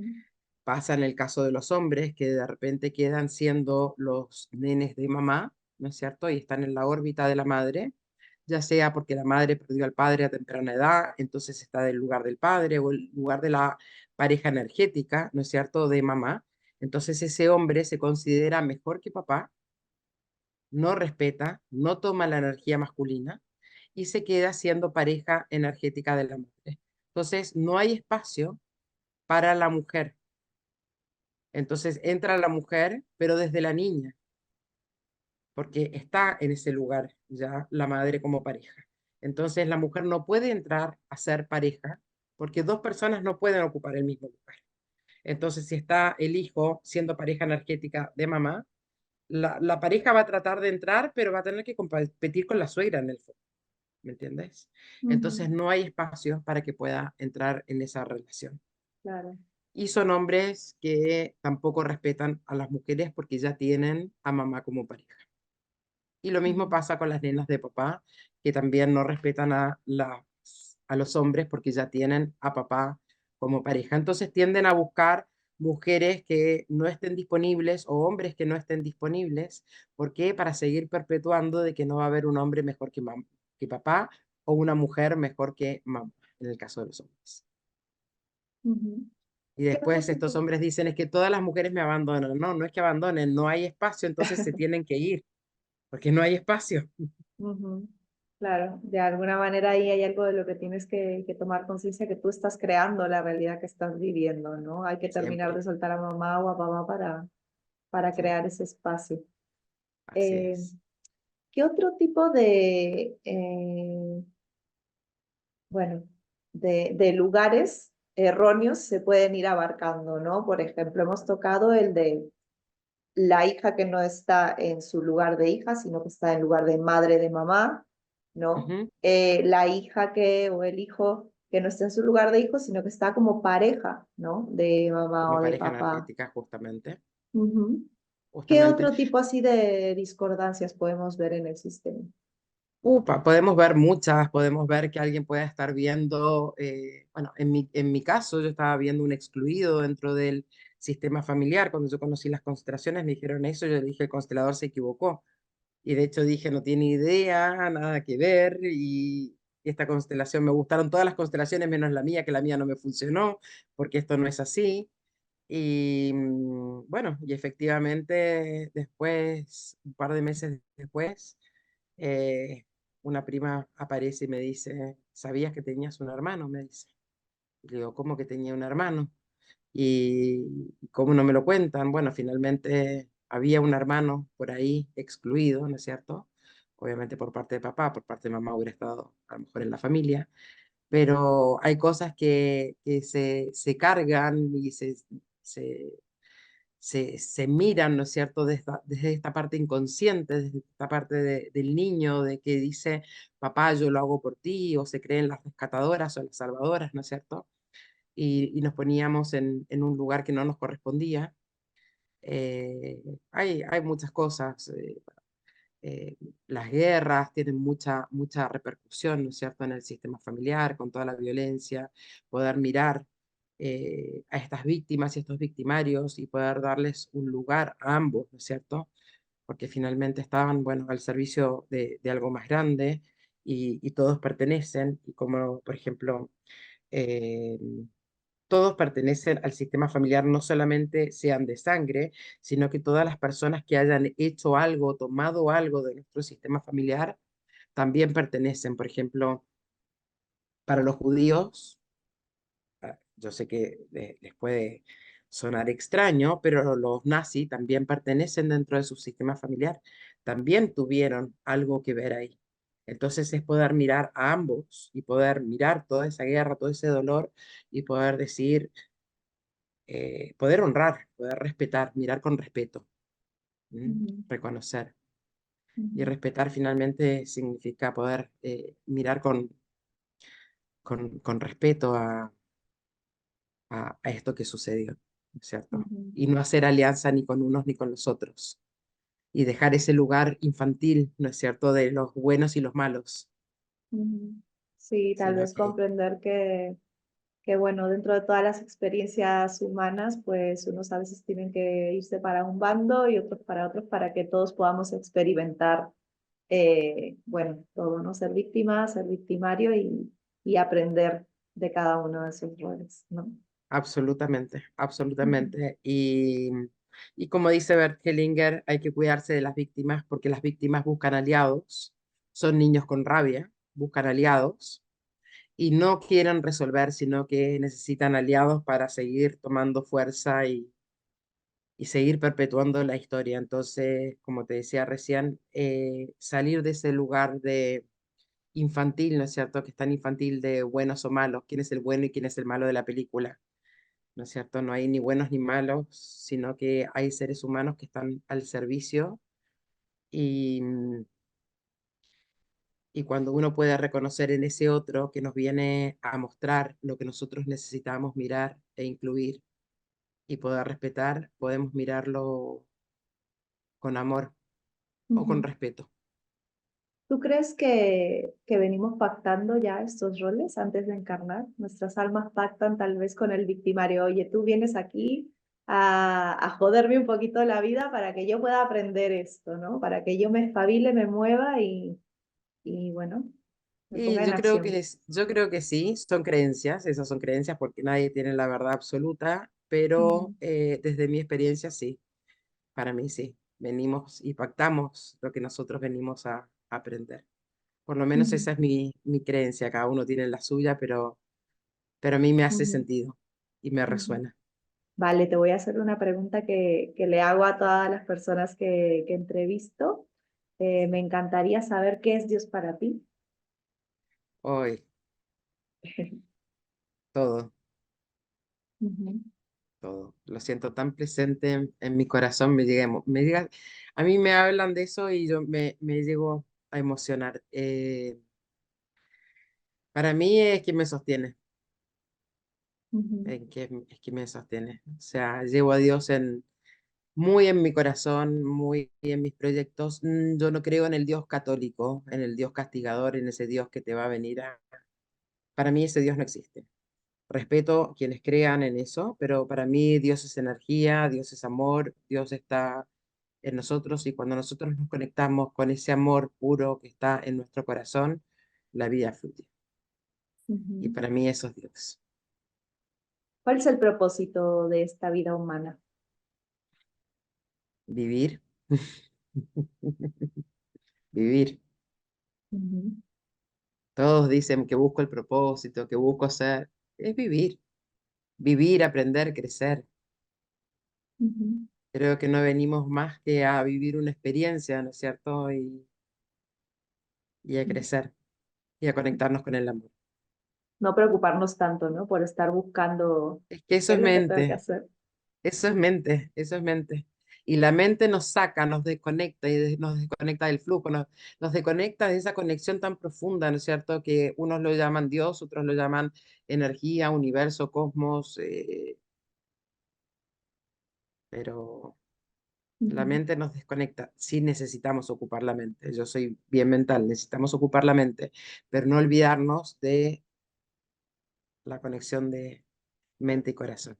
Pasa en el caso de los hombres que de repente quedan siendo los nenes de mamá, ¿no es cierto? Y están en la órbita de la madre, ya sea porque la madre perdió al padre a temprana edad, entonces está del lugar del padre o el lugar de la pareja energética, ¿no es cierto?, de mamá. Entonces ese hombre se considera mejor que papá, no respeta, no toma la energía masculina y se queda siendo pareja energética de la madre. Entonces no hay espacio para la mujer. Entonces entra la mujer, pero desde la niña. porque está en ese lugar ya la madre como pareja. Entonces la mujer no puede entrar a ser pareja porque dos personas no pueden ocupar el mismo lugar. Entonces, si está el hijo siendo pareja energética de mamá, la pareja va a tratar de entrar, pero va a tener que competir con la suegra en el fondo, ¿me entiendes? Ujú, Entonces, no hay espacio para que pueda entrar en esa relación. claro. Y son hombres que tampoco respetan a las mujeres porque ya tienen a mamá como pareja. Y lo mismo Ujú, pasa con las nenas de papá, que también no respetan a los hombres porque ya tienen a papá como pareja. Entonces tienden a buscar mujeres que no estén disponibles o hombres que no estén disponibles. ¿Por qué? Para seguir perpetuando de que no va a haber un hombre mejor que papá o una mujer mejor que mamá, en el caso de los hombres. ujú. Y ¿Qué otro después estos tipo? hombres dicen es que todas las mujeres me abandonan. No, no es que abandonen, no hay espacio, entonces se tienen que ir, porque no hay espacio. Ujú, claro, de alguna manera ahí hay algo de lo que tienes que tomar conciencia que tú estás creando la realidad que estás viviendo, ¿no? Hay que terminar de Siempre, soltar a mamá o a papá para sí, crear ese espacio. así Eh, es. ¿Qué otro tipo de, bueno, de lugares erróneos se pueden ir abarcando, ¿no? Por ejemplo, hemos tocado el de la hija que no está en su lugar de hija, sino que está en lugar de madre de mamá, ¿no? Ujú. La hija que, o el hijo que no está en su lugar de hijo, sino que está como pareja, ¿no? De mamá Como o de pareja papá. energética, justamente. Ujú. ¿Qué Justamente. otro tipo así de discordancias podemos ver en el sistema? Upa, podemos ver muchas, podemos ver que alguien pueda estar viendo, bueno, en mi caso yo estaba viendo un excluido dentro del sistema familiar. Cuando yo conocí las constelaciones me dijeron eso, yo dije el constelador se equivocó. Y de hecho dije no tiene idea, nada que ver, y esta constelación, me gustaron todas las constelaciones menos la mía, que la mía no me funcionó, porque esto no es así. Y bueno, y efectivamente después, un par de meses después, eh, una prima aparece y me dice, ¿sabías que tenías un hermano? Me dice. Y le digo, ¿cómo que tenía un hermano? Y cómo no me lo cuentan. Bueno, finalmente había un hermano por ahí excluido, ¿no es cierto? Obviamente por parte de papá, por parte de mamá hubiera estado a lo mejor en la familia, pero hay cosas que se cargan y se, se miran, ¿no es cierto?, desde esta parte inconsciente, desde esta parte del niño, de que dice, papá, yo lo hago por ti, o se creen las rescatadoras o las salvadoras, ¿no es cierto? Y nos poníamos en un lugar que no nos correspondía. Hay muchas cosas. eh, las guerras tienen mucha repercusión, ¿no es cierto?, en el sistema familiar, con toda la violencia, poder mirar a estas víctimas y estos victimarios y poder darles un lugar a ambos, ¿no es cierto? Porque finalmente estaban, bueno, al servicio de algo más grande y todos pertenecen, y como, por ejemplo, eh, todos pertenecen al sistema familiar, no solamente sean de sangre, sino que todas las personas que hayan hecho algo, tomado algo de nuestro sistema familiar, también pertenecen. Por ejemplo, para los judíos, yo sé que les puede sonar extraño, pero los nazis también pertenecen dentro de su sistema familiar, también tuvieron algo que ver ahí. Entonces es poder mirar a ambos y poder mirar toda esa guerra, todo ese dolor y poder decir, poder honrar, poder respetar, mirar con respeto, ¿m? Ujú, Reconocer. Y ujú, respetar finalmente significa poder mirar con respeto a esto que sucedió, ¿no es cierto? ujú, Y no hacer alianza ni con unos ni con los otros. Y dejar ese lugar infantil, ¿no es cierto?, de los buenos y los malos, ujú. Sí, tal sino vez que comprender que bueno, dentro de todas las experiencias humanas, pues unos a veces tienen que irse para un bando y otros para otros para que todos podamos experimentar, bueno, todo, ¿no? Ser víctima, ser victimario y aprender de cada uno de esos roles, ¿no? absolutamente, Ujú, absolutamente. Y como dice Bert Hellinger, hay que cuidarse de las víctimas porque las víctimas buscan aliados, son niños con rabia, buscan aliados y no quieren resolver, sino que necesitan aliados para seguir tomando fuerza y seguir perpetuando la historia. Entonces, como te decía recién, salir de ese lugar de infantil, ¿no es cierto? Que es tan infantil de buenos o malos, quién es el bueno y quién es el malo de la película, ¿no es cierto? No hay ni buenos ni malos, sino que hay seres humanos que están al servicio y, y cuando uno puede reconocer en ese otro que nos viene a mostrar lo que nosotros necesitamos mirar e incluir y poder respetar, podemos mirarlo con amor o con Ujú. respeto. ¿Tú crees que venimos pactando ya estos roles antes de encarnar? Nuestras almas pactan tal vez con el victimario. Oye, tú vienes aquí a joderme un poquito la vida para que yo pueda aprender esto, ¿no? Para que yo me espabile, me mueva y bueno, me Y ponga en acción. yo creo que sí, son creencias, esas son creencias porque nadie tiene la verdad absoluta, pero Ujú, desde mi experiencia sí, para mí sí, venimos y pactamos lo que nosotros venimos a aprender. Por lo menos ujú, esa es mi creencia, cada uno tiene la suya, pero a mí me hace ujú, sentido y me ujú. resuena. Vale, te voy a hacer una pregunta que le hago a todas las personas que entrevisto. Me encantaría saber qué es Dios para ti. Hoy, todo, Ujú, todo. Lo siento tan presente en mi corazón, a mí me hablan de eso y yo me llego a emocionar. Para mí es quien me sostiene, ujú, es quien me sostiene. O sea, llevo a Dios muy en mi corazón, muy en mis proyectos. Yo no creo en el Dios católico, en el Dios castigador, en ese Dios que te va a venir a... Para mí ese Dios no existe. Respeto quienes crean en eso, pero para mí Dios es energía, Dios es amor, Dios está en nosotros y cuando nosotros nos conectamos con ese amor puro que está en nuestro corazón, la vida fluye. Y ujú. para mí eso es Dios. ¿Cuál es el propósito de esta vida humana? Vivir, vivir. Ujú, Todos dicen que busco el propósito, que busco ser. Es vivir, vivir, aprender, crecer. ujú, Creo que no venimos más que a vivir una experiencia, ¿no es cierto? Y a ujú. crecer y a conectarnos con el amor. No preocuparnos tanto, ¿no? Por estar buscando Es que eso qué es es lo que tengo que mente, hacer. eso es mente, eso es mente. Y la mente nos saca, nos desconecta y nos desconecta del flujo, nos desconecta de esa conexión tan profunda, ¿no es cierto? Que unos lo llaman Dios, otros lo llaman energía, universo, cosmos, pero la Ujú. mente nos desconecta. Sí necesitamos ocupar la mente. Yo soy bien mental, necesitamos ocupar la mente, pero no olvidarnos de la conexión de mente y corazón.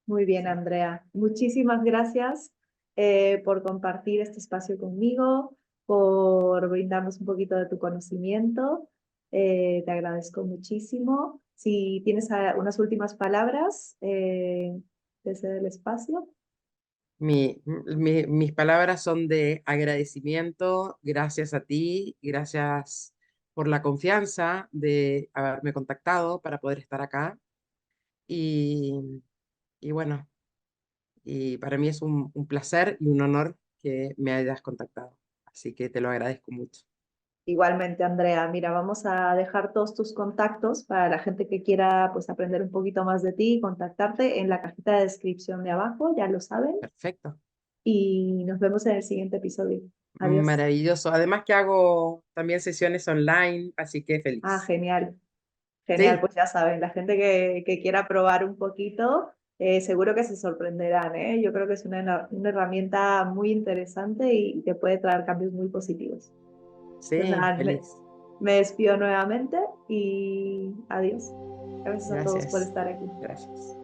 Muy bien, Sí. Andrea. Muchísimas gracias por compartir este espacio conmigo, por brindarnos un poquito de tu conocimiento. Te agradezco muchísimo. Si tienes unas últimas palabras, te cedo el espacio. Mis palabras son de agradecimiento, gracias a ti, gracias por la confianza de haberme contactado para poder estar acá. Y, y bueno, y para mí es un placer y un honor que me hayas contactado. Así que te lo agradezco mucho. Igualmente, Andrea, mira, vamos a dejar todos tus contactos para la gente que quiera pues aprender un poquito más de ti, contactarte en la cajita de descripción de abajo, ya lo saben, Perfecto. y nos vemos en el siguiente episodio. Adiós. Maravilloso. Además que hago también sesiones online, así que Ah, feliz. genial, genial, Sí, pues ya saben, la gente que quiera probar un poquito, seguro que se sorprenderán, ¿eh? Yo creo que es una herramienta muy interesante y te puede traer cambios muy positivos. Pues sí, nada, feliz. me despido nuevamente y adiós. Gracias a todos por Gracias. estar aquí. Gracias.